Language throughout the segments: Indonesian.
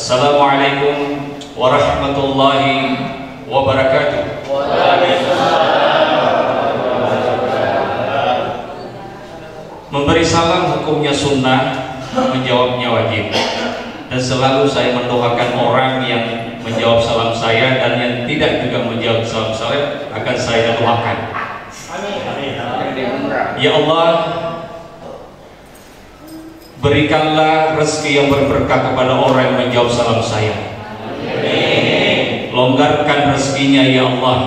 Assalamualaikum warahmatullahi wabarakatuh. Memberi salam hukumnya sunnah, menjawabnya wajib. Dan selalu saya mendoakan orang yang menjawab salam saya dan yang tidak juga menjawab salam saya akan saya doakan. Ya Allah, berikanlah rezeki yang berberkah kepada orang yang menjawab salam saya. Longgarkan rezekinya ya Allah.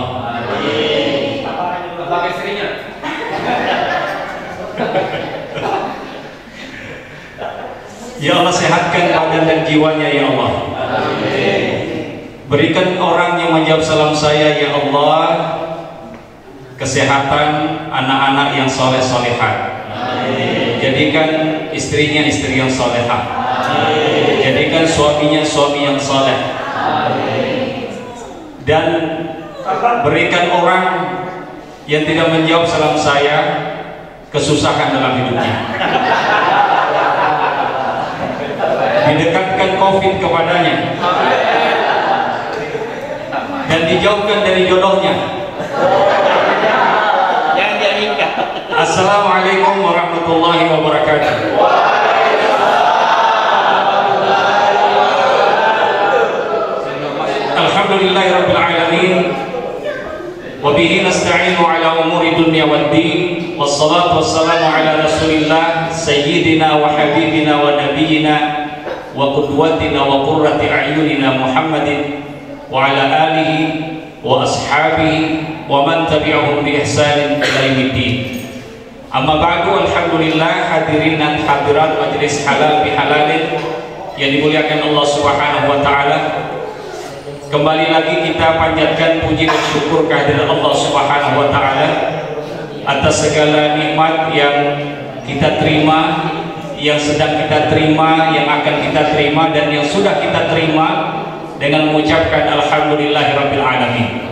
Ya Allah, sehatkan badan dan jiwanya ya Allah. Berikan orang yang menjawab salam saya ya Allah kesehatan, anak-anak yang soleh-solehah. Jadikan istrinya istri yang solehah. Jadikan suaminya suami yang soleh. Dan berikan orang yang tidak menjawab salam saya kesusahan dalam hidupnya. Didekatkan COVID kepadanya dan dijauhkan dari jodohnya. Assalamualaikum warahmatullahi wabarakatuh. Alhamdulillahirabbil alamin. Wa bihi nasta'inu ala umuri dunya waddin. Wassalatu wassalamu ala Rasulillah sayyidina wa habibina wa nabiyyina wa qudwatina wa qurrati a'yunina Muhammadin wa ala alihi wa ashabihi wa man tabi'ahum bi ihsanin ila yaumiddin. Amma ba'du, alhamdulillah, hadirin dan hadirat majelis halal bihalalin yang dimuliakan Allah Subhanahu wa taala. Kembali lagi kita panjatkan puji dan syukur kehadirat Allah Subhanahu wa taala atas segala nikmat yang kita terima, yang sedang kita terima, yang akan kita terima dan yang sudah kita terima dengan mengucapkan alhamdulillahirabbil alamin.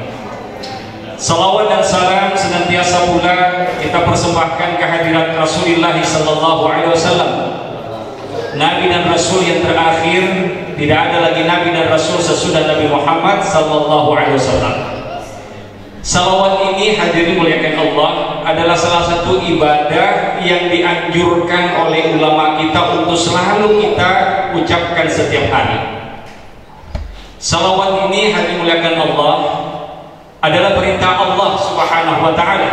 Salawat dan salam senantiasa pula kita persembahkan kehadirat Rasulullah sallallahu alaihi wasallam, Nabi dan Rasul yang terakhir. Tidak ada lagi Nabi dan Rasul sesudah Nabi Muhammad sallallahu alaihi wasallam. Salawat ini, hadirin muliakan Allah, adalah salah satu ibadah yang dianjurkan oleh ulama kita untuk selalu kita ucapkan setiap hari. Salawat ini, hadirin muliakan Allah, adalah perintah Allah Subhanahu wa taala.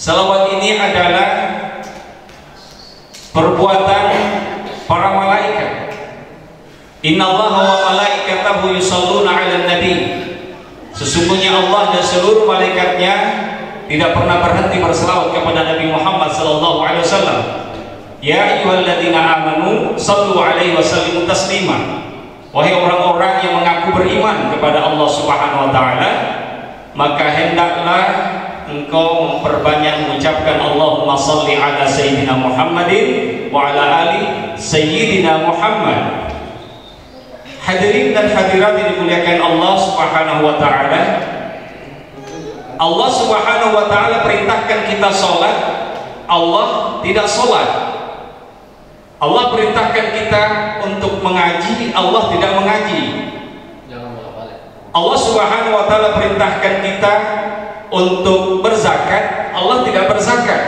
Salawat ini adalah perbuatan para malaikat. Innallaha wa malaikatahu yusholluna 'alan nabi. Sesungguhnya Allah dan seluruh malaikatnya tidak pernah berhenti berselawat kepada Nabi Muhammad sallallahu alaihi wasallam. Ya ayyuhalladzina amanu shallu 'alaihi wa sallimu taslima. Wahai orang-orang yang mengaku beriman kepada Allah Subhanahu wa taala, maka hendaklah engkau memperbanyak mengucapkan Allahumma shalli ala sayyidina Muhammadin wa ala ali sayyidina Muhammad. Hadirin dan hadirat yang dimuliakan Allah Subhanahu wa taala, Allah Subhanahu wa taala perintahkan kita sholat, Allah tidak sholat. Allah perintahkan kita untuk mengaji, Allah tidak mengaji. Allah Subhanahu wa taala perintahkan kita untuk berzakat, Allah tidak berzakat.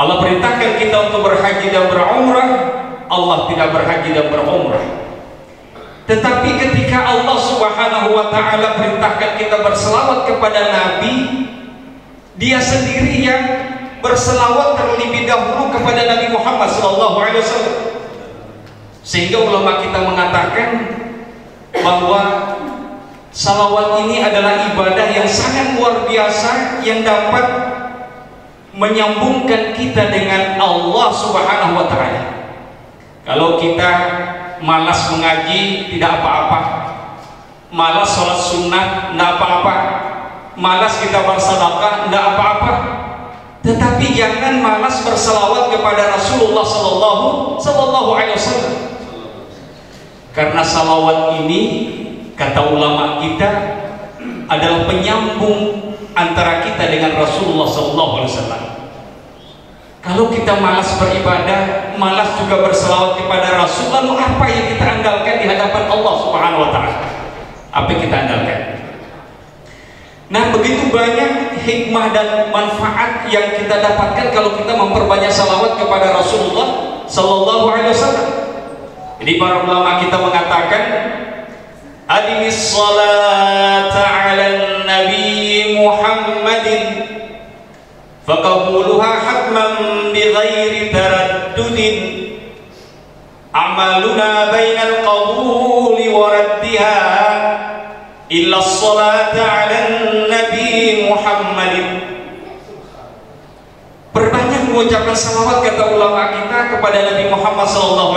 Allah perintahkan kita untuk berhaji dan berumrah, Allah tidak berhaji dan berumrah. Tetapi ketika Allah Subhanahu wa taala perintahkan kita berselawat kepada Nabi, Dia sendiri yang berselawat terlebih dahulu kepada Nabi Muhammad SAW. Sehingga ulama kita mengatakan bahwa salawat ini adalah ibadah yang sangat luar biasa yang dapat menyambungkan kita dengan Allah Subhanahu wa taala. Kalau kita malas mengaji tidak apa-apa, malas sholat sunnah tidak apa-apa, malas kita bersedekah tidak apa-apa, tetapi jangan malas berselawat kepada Rasulullah sallallahu alaihi wasallam. Karena salawat ini, kata ulama kita, adalah penyambung antara kita dengan Rasulullah sallallahu alaihi wasallam. Kalau kita malas beribadah, malas juga berselawat kepada Rasul, lalu apa yang kita andalkan di hadapan Allah Subhanahu wa Ta'ala? Apa yang kita andalkan? Nah, begitu banyak hikmah dan manfaat yang kita dapatkan kalau kita memperbanyak salawat kepada Rasulullah Sallallahu Alaihi Wasallam. Jadi para ulama kita mengatakan, adimis salata ala Nabi Muhammadin faqabuluha hatman bighairi taraddudin amaluna bainal qabuli wa raddiha illa as-salata 'ala Nabi Muhammadin. Perbanyak mengucapkan salawat, kata ulama kita, kepada Nabi Muhammad SAW,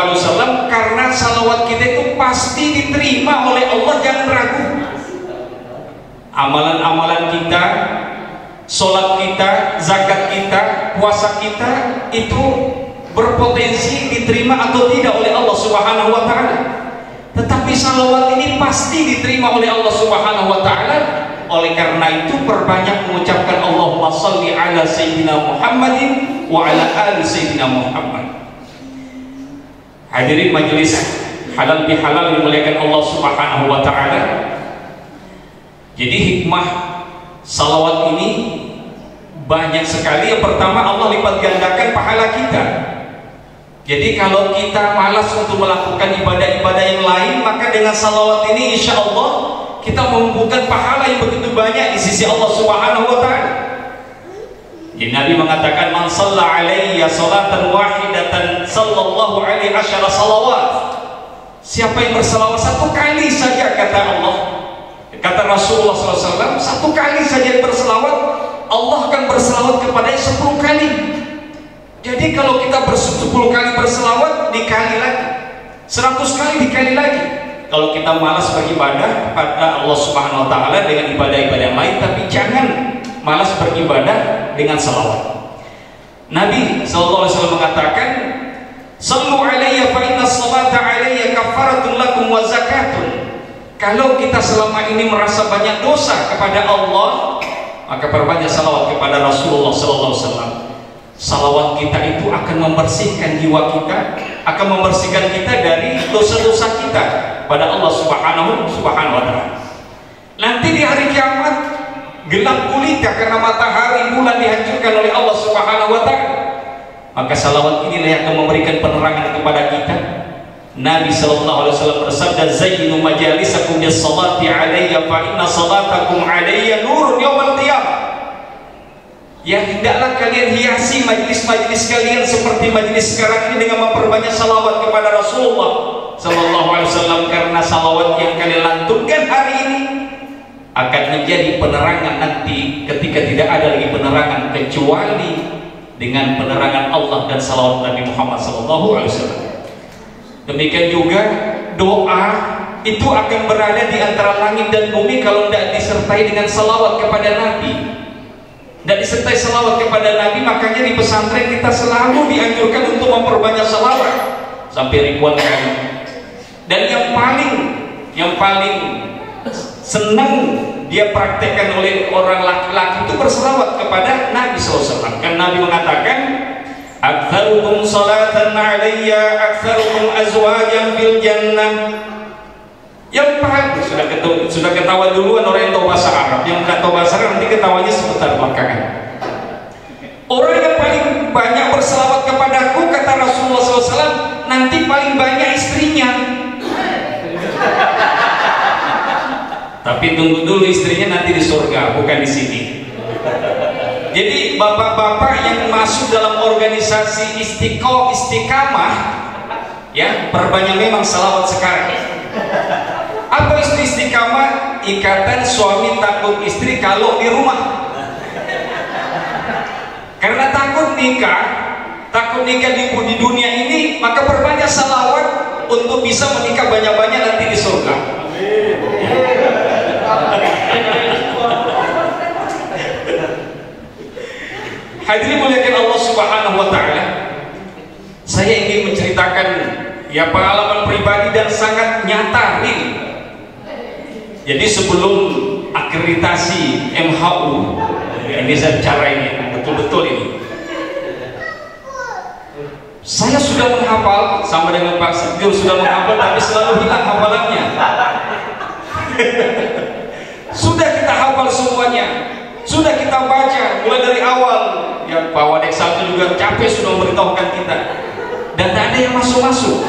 karena salawat kita itu pasti diterima oleh Allah, jangan ragu. Amalan-amalan kita, sholat kita, zakat kita, puasa kita itu berpotensi diterima atau tidak oleh Allah Subhanahu wa Ta'ala. Tetapi salawat ini pasti diterima oleh Allah Subhanahu wa Ta'ala. Oleh karena itu perbanyak mengucapkan Allahumma shalli ala sayyidina Muhammadin wa ala ali sayyidina Muhammad. Hadirin majelis halal bihalal dimuliakan Allah Subhanahu wa Ta'ala. Jadi hikmah salawat ini banyak sekali. Yang pertama, Allah lipat gandakan pahala kita. Jadi kalau kita malas untuk melakukan ibadah-ibadah yang lain, maka dengan salawat ini insya Allah kita mengumpulkan pahala yang begitu banyak di sisi Allah Subhanahu wa Ta'ala. Jadi Nabi mengatakan, man shalla alayya salatan wahidatan sallallahu alaihi asyara salawat. Siapa yang bersalawat satu kali saja, kata Allah, kata Rasulullah SAW, satu kali saja bersalawat, Allah akan bersalawat kepadanya 10 kali. Jadi kalau kita 10 kali berselawat, dikali lagi 100 kali, dikali lagi. Kalau kita malas beribadah kepada Allah Subhanahu wa Ta'ala dengan ibadah-ibadah yang lain, tapi jangan malas beribadah dengan salawat. Nabi SAW mengatakan, sallu alayya fa inna salata alayya kafaratun lakum wa zakatun. Kalau kita selama ini merasa banyak dosa kepada Allah, maka perbanyak salawat kepada Rasulullah SAW. Salawat kita itu akan membersihkan jiwa kita, akan membersihkan kita dari dosa-dosa kita pada Allah Subhanahu wa Ta'ala. Nanti di hari kiamat gelap gulita karena matahari bulan dihancurkan oleh Allah Subhanahu wa Ta'ala. Maka salawat inilah yang akan memberikan penerangan kepada kita. Nabi sallallahu alaihi wasallam bersabda, zayyinu majalisakum bis salati alayya fa inna salatakum alayya nurun yaumil qiyamah. Ya, hendaklah kalian hiasi majlis-majlis kalian seperti majlis sekarang ini dengan memperbanyak salawat kepada Rasulullah sallallahu alaihi wasallam, karena salawat yang kalian lantunkan hari ini akan menjadi penerangan nanti ketika tidak ada lagi penerangan kecuali dengan penerangan Allah dan salawat Nabi Muhammad sallallahu alaihi wasallam. Demikian juga doa itu akan berada di antara langit dan bumi kalau tidak disertai dengan salawat kepada Nabi. Dan disertai salawat kepada Nabi, makanya di pesantren kita selalu dianjurkan untuk memperbanyak salawat sampai ribuan kali. Dan yang paling senang dia praktekkan oleh orang laki-laki itu bersalawat kepada Nabi SAW. Kan Nabi mengatakan, aktsarukum salatan alayya aktsarukum azwajan fil jannah. Yang paling sudah ketawa duluan orang yang tahu bahasa Arab. Yang nggak tahu bahasa Arab nanti ketawanya sebentar belakangan. Orang yang paling banyak berselawat kepadaku, kata Rasulullah SAW, nanti paling banyak istrinya. Tapi tunggu dulu, istrinya nanti di surga, bukan di sini. Jadi bapak-bapak yang masuk dalam organisasi istiqamah, ya perbanyak memang salawat sekarang. Apa istiqamah? Ikatan suami takut istri kalau di rumah. Karena takut nikah di dunia ini, maka perbanyak salawat untuk bisa menikah banyak-banyak nanti di surga. Hadirin muliakan Allah Subhanahu wa Ta'ala. Saya ingin menceritakan ya pengalaman pribadi dan sangat nyata real. Jadi sebelum akreditasi MHU, ini saya bicara ini betul-betul ini. Saya sudah menghafal sama dengan Pak Setir sudah menghafal, tapi selalu hilang hafalannya. Sudah kita hafal semuanya, sudah kita baca mulai dari awal. Ya, Pak Wadek satu juga capek sudah memberitahukan kita, dan tak ada yang masuk-masuk.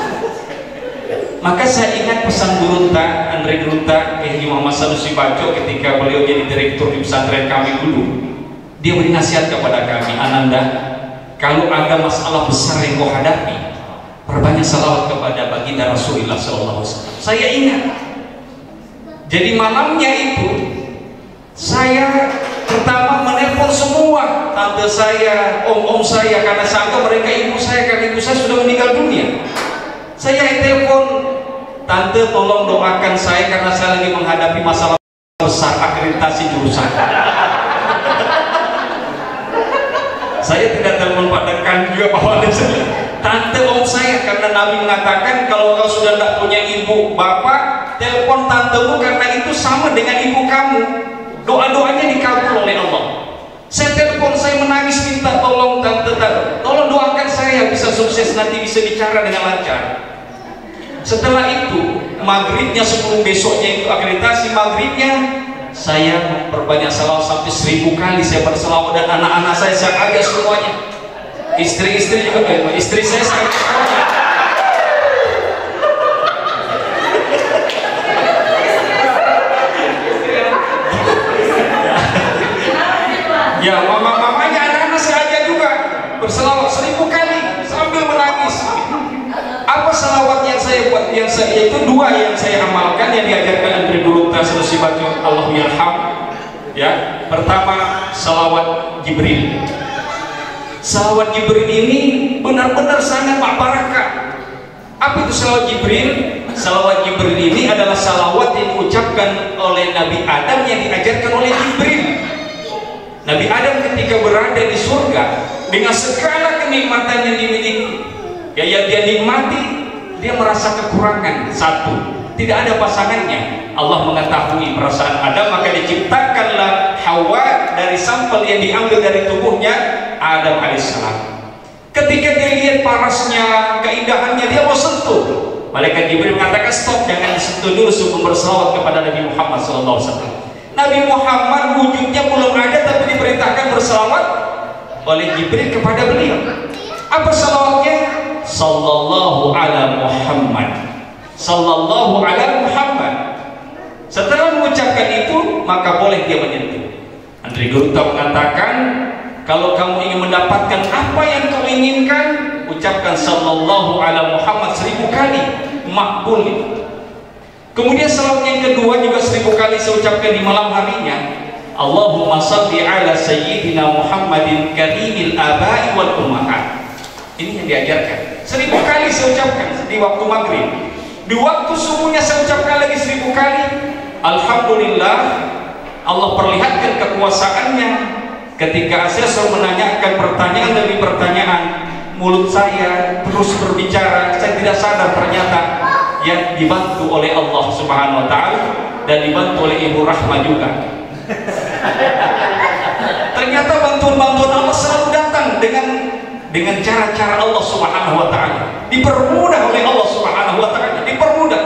Maka saya ingat pesan Gurunta, Andre Gurunta, Kiai Muhammad Sanusi Baco ketika beliau jadi direktur di pesantren kami dulu. Dia beri nasihat kepada kami, Ananda, kalau ada masalah besar yang kau hadapi, perbanyak salawat kepada baginda Rasulullah SAW. Saya ingat. Jadi malamnya itu saya pertama menelpon semua tante saya, om-om saya, karena sangka mereka ibu saya, karena ibu saya sudah meninggal dunia. Saya telepon, tante tolong doakan saya karena saya lagi menghadapi masalah besar akreditasi jurusan. Saya tidak telepon Pak Dekan juga Pak Wali, tante om saya, karena Nabi mengatakan kalau kau sudah tidak punya ibu bapak, telepon tantemu karena itu sama dengan ibu kamu, doa-doanya dikabul oleh Allah. Saya telepon, saya menangis minta tolong tante, tolong doakan saya bisa sukses nanti, bisa bicara dengan lancar. Setelah itu maghribnya sebelum besoknya itu akreditasi, maghribnya saya berbanyak salawat sampai 1000 kali saya bersalawat, dan anak-anak saya ajak semuanya, istri-istri juga, istri saya ajak semuanya. Ya, mama-mamanya, anak-anak saya ajak juga bersalawat 1000 kali sambil menangis. Apa salawat yang saya buat? Itu dua yang saya amalkan, yang diajarkan Andre Gurunta Sanusi Baco, Allahu yarham. Ya, pertama salawat Jibril. Salawat Jibril ini benar-benar sangat barakah. Apa itu salawat Jibril? Salawat Jibril ini adalah salawat yang diucapkan oleh Nabi Adam yang diajarkan oleh Jibril. Nabi Adam ketika berada di surga dengan segala kenikmatan yang dimiliki, ya, yang dia nikmati, dia merasa kekurangan. Satu, tidak ada pasangannya. Allah mengetahui perasaan Adam, maka diciptakanlah Hawa dari sampel yang diambil dari tubuhnya Adam alaihissalam. Ketika dia lihat parasnya, keindahannya, dia mau sentuh. Malaikat Jibril mengatakan stop, jangan disentuh dulu sebelum berselawat kepada Nabi Muhammad SAW. Nabi Muhammad wujudnya belum ada, tapi diperintahkan berselawat oleh Jibril kepada beliau. Apa salawatnya? Sallallahu ala Muhammad, Sallallahu ala Muhammad. Setelah mengucapkan itu, maka boleh dia menyentuh. Andre Gurunta mengatakan, kalau kamu ingin mendapatkan apa yang kau inginkan, ucapkan Sallallahu ala Muhammad 1000 kali, makbul. Kemudian salawat yang kedua juga 1000 kali saya ucapkan di malam harinya. Allahumma salli ala sayyidina Muhammadin karimil abai wal ummahat. Ini yang diajarkan 1000 kali saya ucapkan di waktu maghrib. Di waktu subuhnya saya ucapkan lagi 1000 kali. Alhamdulillah, Allah perlihatkan kekuasaannya ketika saya selalu menanyakan pertanyaan demi pertanyaan. Mulut saya terus berbicara, saya tidak sadar ternyata yang dibantu oleh Allah Subhanahu wa Ta'ala dan dibantu oleh Ibu Rahma juga. Ternyata bantuan-bantuan Allah selalu datang dengan cara-cara Allah Subhanahu wa Ta'ala, dipermudah oleh Allah Subhanahu wa Ta'ala, dipermudah.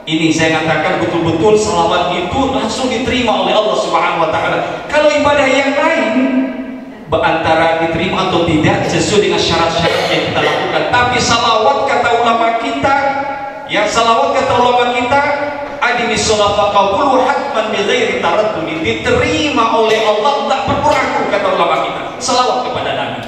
Ini saya katakan betul-betul salawat itu langsung diterima oleh Allah Subhanahu wa Ta'ala. Kalau ibadah yang lain antara diterima atau tidak sesuai dengan syarat-syarat yang kita lakukan, tapi salawat kata ulama kita, ya, salawat kata ulama kita, adimi sholafa qabul hatman bi ghairi taraddud, diterima oleh Allah, tak perlu ragu kata ulama kita. Salawat kepada Nabi.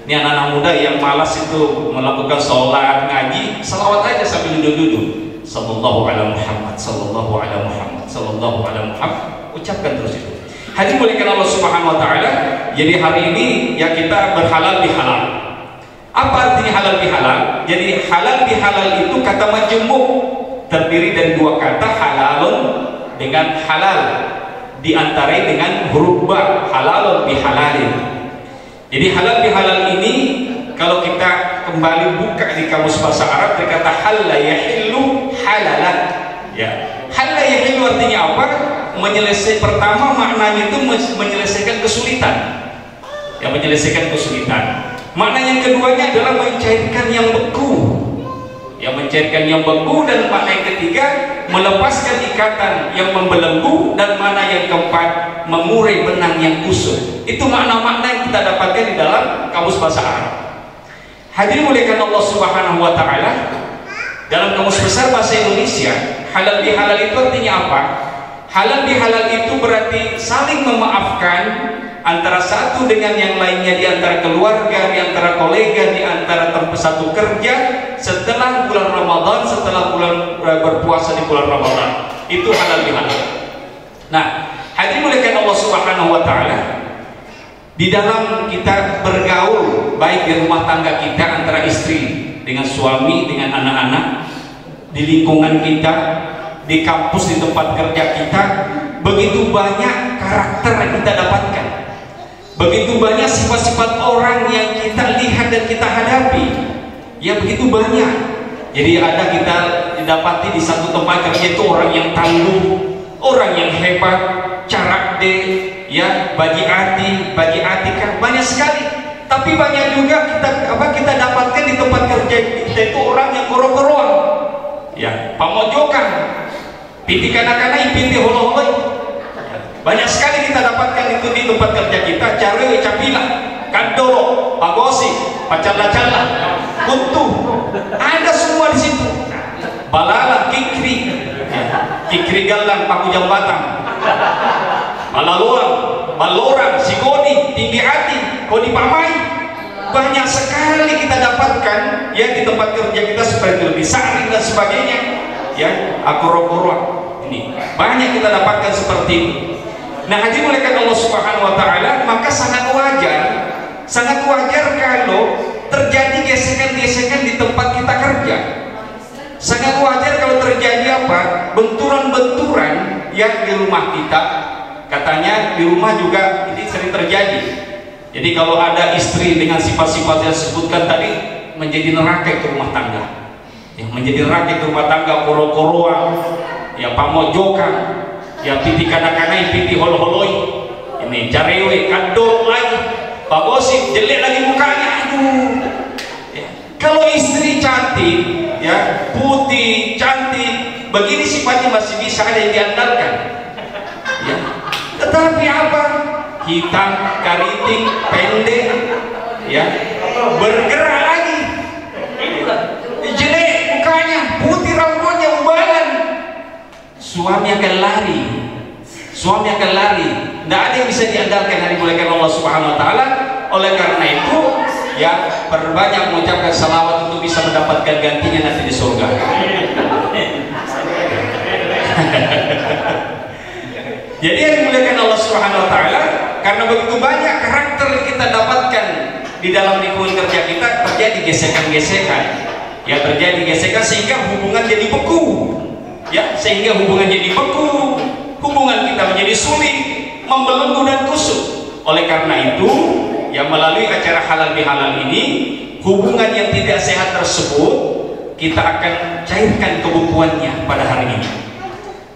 Ini anak-anak muda yang malas itu melakukan sholat, ngaji, salawat aja sambil duduk-duduk. Sallallahu ala Muhammad, Sallallahu ala Muhammad, Sallallahu ala Muhammad. Ucapkan terus itu. Hadirin muliakan Allah Subhanahu wa Ta'ala. Jadi hari ini ya kita berhalal bihalal. Apa artinya halal bihalal? Jadi halal bihalal itu kata majmuk, terdiri dari dua kata, halalun dengan halal, diantarai dengan huruf ba, halalun bihalalin. Jadi halal bihalal ini kalau kita kembali buka di kamus bahasa Arab, berkata halla yahillu halalan. Ya, halla yahillu artinya apa? Menyelesaikan, pertama maknanya itu menyelesaikan kesulitan. Ya, menyelesaikan kesulitan. Makna yang keduanya adalah mencairkan yang beku. Yang mencairkan yang beku, dan makna yang ketiga melepaskan ikatan yang membelenggu, dan makna yang keempat mengurai benang yang kusut. Itu makna-makna yang kita dapatkan di dalam kamus bahasa Arab. Hadirin muliakan Allah Subhanahu wa taala, dalam kamus besar bahasa Indonesia, halal bihalal itu artinya apa? Halal bihalal itu berarti saling memaafkan antara satu dengan yang lainnya, di antara keluarga, di antara kolega, di antara tempat satu kerja setelah bulan Ramadan, setelah bulan berpuasa di bulan Ramadan. Itu halal bihalal. Nah, hadirin muliakan Allah Subhanahu wa taala, di dalam kita bergaul baik di rumah tangga kita antara istri dengan suami, dengan anak-anak, di lingkungan kita, di kampus, di tempat kerja kita, begitu banyak karakter yang kita dapatkan, begitu banyak sifat-sifat orang yang kita lihat dan kita hadapi, ya begitu banyak. Jadi ada kita didapati di satu tempat kerja itu orang yang tangguh, orang yang hebat, carak deh, ya bagi hati kan banyak sekali. Tapi banyak juga kita dapatkan di tempat kerja kita itu orang yang korok-korokan, ya pamojokan, piti kanak-kanak, piti holo-holo. Banyak sekali kita dapatkan itu di tempat kerja kita. Carewe, capila, kandoro, pagosi, pacala-cala, kuntu, ada semua di situ. Balala, kikri, kikri galang, paku jambatan, balaluang, balorang, sigodi, tinggi hati, kodi pamai. Banyak sekali kita dapatkan ya di tempat kerja kita, seperti lebih saring dan sebagainya, ya akoro-koro. Ini banyak kita dapatkan seperti ini. Nah, hadirin muliakan Allah Subhanahu wa taala, maka sangat wajar kalau terjadi gesekan-gesekan di tempat kita kerja. Sangat wajar kalau terjadi apa? Benturan-benturan yang di rumah kita. Katanya di rumah juga ini sering terjadi. Jadi kalau ada istri dengan sifat-sifat yang disebutkan tadi, menjadi neraka itu rumah tangga. Ya, menjadi neraka itu rumah tangga, koro-koroan, ya pamojokan, ya piti kanak-kanak, piti holo-holoi, ini carewe, kandor lagi, bagosi, jelek lagi mukanya, aduh. Ya. Kalau istri cantik, ya putih, cantik, begini sifatnya masih bisa ada yang diandalkan. Ya. Tetapi apa? Hitam, keriting, pendek, ya bergerak lagi, jelek mukanya, putih rambutnya, ubalan. Suami akan lari, tidak ada yang bisa diandalkan hari muliakan Allah Subhanahu wa taala. Oleh karena itu, ya perbanyak mengucapkan salawat untuk bisa mendapatkan gantinya nanti di surga. Jadi hari muliakan Allah Subhanahu wa taala, karena begitu banyak karakter yang kita dapatkan di dalam lingkungan kerja kita, terjadi gesekan-gesekan, ya terjadi gesekan sehingga hubungan jadi beku. Ya, sehingga hubungan jadi beku, hubungan kita menjadi sulit, membelenggu dan kusut. Oleh karena itu, ya melalui acara halal bihalal ini, hubungan yang tidak sehat tersebut kita akan cairkan kebukuannya pada hari ini.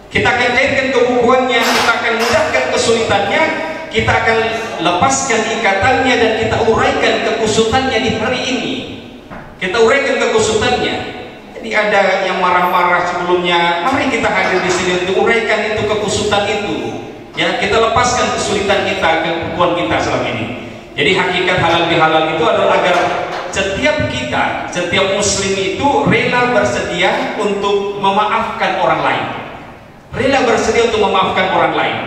Kita akan cairkan kebukuannya, kita akan mudahkan kesulitannya, kita akan lepaskan ikatannya, dan kita uraikan kekusutannya di hari ini. Kita uraikan kekusutannya. Jadi ada yang marah-marah sebelumnya, mari kita hadir di sini untuk uraikan itu kekusutan itu. Ya, kita lepaskan kesulitan kita, kebukuan kita selama ini. Jadi hakikat halal bihalal itu adalah agar setiap kita, setiap muslim itu rela bersedia untuk memaafkan orang lain. Rela bersedia untuk memaafkan orang lain.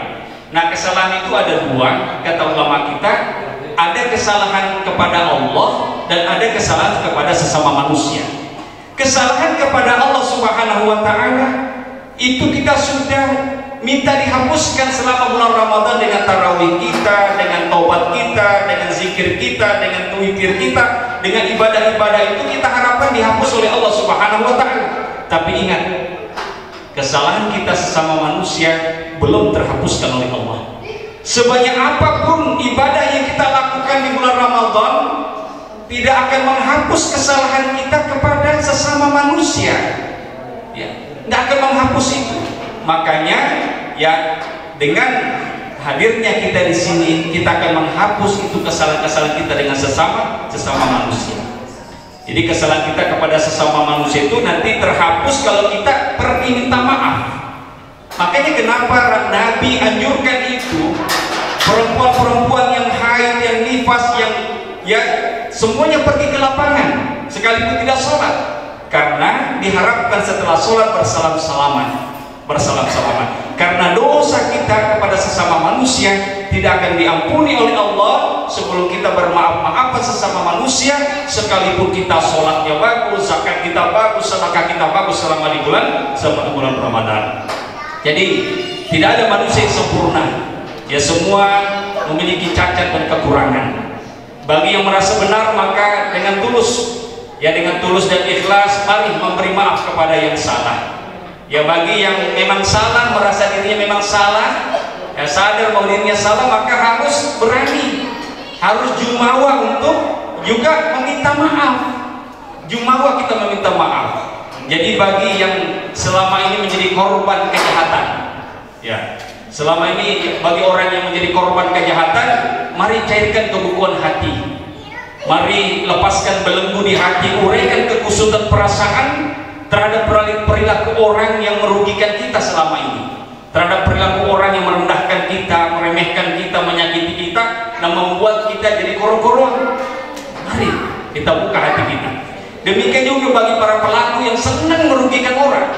Nah, kesalahan itu ada dua, kata ulama kita. Ada kesalahan kepada Allah dan ada kesalahan kepada sesama manusia. Kesalahan kepada Allah Subhanahu wa taala itu kita sudah minta dihapuskan selama bulan Ramadan dengan tarawih kita, dengan taubat kita, dengan zikir kita, dengan witir kita, dengan ibadah-ibadah itu kita harapkan dihapus oleh Allah Subhanahu wa taala. Tapi ingat, kesalahan kita sesama manusia belum terhapuskan oleh Allah. Sebanyak apapun ibadah yang kita lakukan di bulan Ramadan, tidak akan menghapus kesalahan kita kepada sesama manusia, ya, tidak akan menghapus itu. Makanya ya dengan hadirnya kita di sini, kita akan menghapus itu kesalahan-kesalahan kita dengan sesama manusia. Jadi kesalahan kita kepada sesama manusia itu nanti terhapus kalau kita pergi minta maaf. Makanya kenapa Nabi anjurkan itu, perempuan-perempuan yang haid, yang nifas, yang ya semuanya pergi ke lapangan sekalipun tidak sholat, karena diharapkan setelah sholat bersalam-salaman. Karena dosa kita kepada sesama manusia tidak akan diampuni oleh Allah sebelum kita bermaaf-maafan sesama manusia, sekalipun kita sholatnya bagus, zakat kita bagus, sedekah kita bagus selama di bulan Ramadan. Jadi tidak ada manusia yang sempurna, ya semua memiliki cacat dan kekurangan. Bagi yang merasa benar, maka dengan tulus dan ikhlas mari memberi maaf kepada yang salah. Ya bagi yang memang salah, merasa dirinya memang salah, ya sadar bahwa dirinya salah, maka harus berani, harus jumawa untuk juga meminta maaf. Jumawa kita meminta maaf. Jadi bagi yang selama ini menjadi korban kejahatan, ya selama ini bagi orang yang menjadi korban kejahatan, mari cairkan kebukuan hati, mari lepaskan belenggu di hati, uraikan kekusutan perasaan terhadap perilaku orang yang merugikan kita selama ini, terhadap perilaku orang yang merendahkan kita, meremehkan kita, menyakiti kita, dan membuat kita jadi koro-koroan. Mari kita buka hati kita. Demikian juga bagi para pelaku yang senang merugikan orang,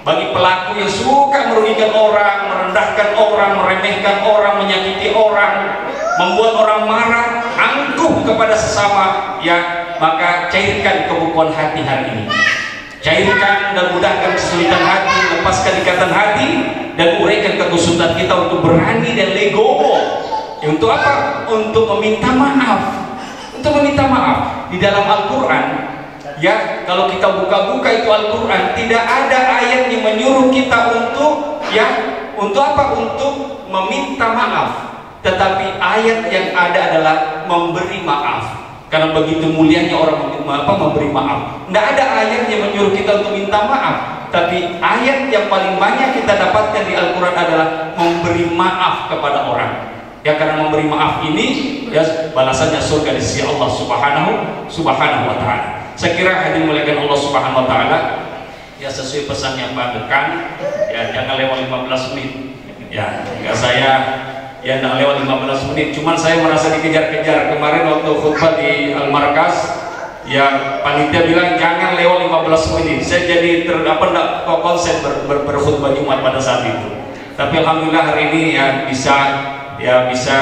bagi pelaku yang suka merugikan orang, merendahkan orang, meremehkan orang, menyakiti orang, membuat orang marah, angkuh kepada sesama, ya maka cairkan kebukuan hati hari ini. Cairkan dan mudahkan kesulitan hati, lepaskan ikatan hati, dan uraikan kekusutan kita untuk berani dan legowo. Untuk apa? Untuk meminta maaf. Untuk meminta maaf. Di dalam Al-Quran, ya kalau kita buka-buka itu Al-Quran, tidak ada ayat yang menyuruh kita untuk untuk apa? Untuk meminta maaf. Tetapi ayat yang ada adalah memberi maaf. Karena begitu mulianya orang memberi maaf. Tidak ada ayat yang menyuruh kita untuk minta maaf, tapi ayat yang paling banyak kita dapatkan di Al-Quran adalah memberi maaf kepada orang. Ya karena memberi maaf ini, ya balasannya surga di sisi Allah Subhanahu wa Ta'ala. Saya kira hadirin muliakan Allah Subhanahu wa Ta'ala, ya sesuai pesan yang Pak Dekan, ya jangan lewat 15 menit. Ya enggak saya. Ya tidak lewat 15 menit, cuman saya merasa dikejar-kejar. Kemarin waktu khutbah di Al-Markas, ya panitia bilang jangan lewat 15 menit. Saya jadi tidak konsen berkhutbah Jumat pada saat itu. Tapi alhamdulillah hari ini ya bisa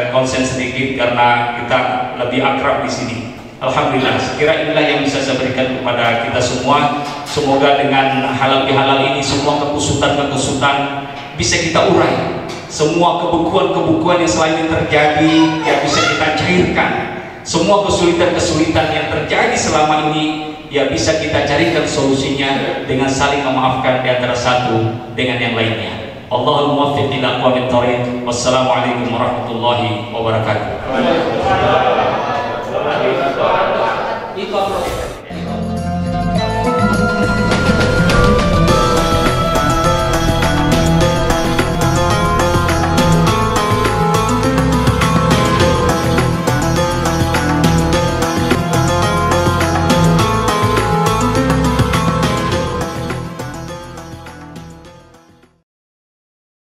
konsen sedikit karena kita lebih akrab di sini. Alhamdulillah, sekira inilah yang bisa saya berikan kepada kita semua. Semoga dengan halal bihalal ini semua kekusutan bisa kita urai. Semua kebukuan yang selama ini terjadi ya bisa kita cairkan. Semua kesulitan yang terjadi selama ini ya bisa kita carikan solusinya dengan saling memaafkan di antara satu dengan yang lainnya. Allahumma muwaffiq ila aqwamit thoriq. Wassalamualaikum warahmatullahi wabarakatuh.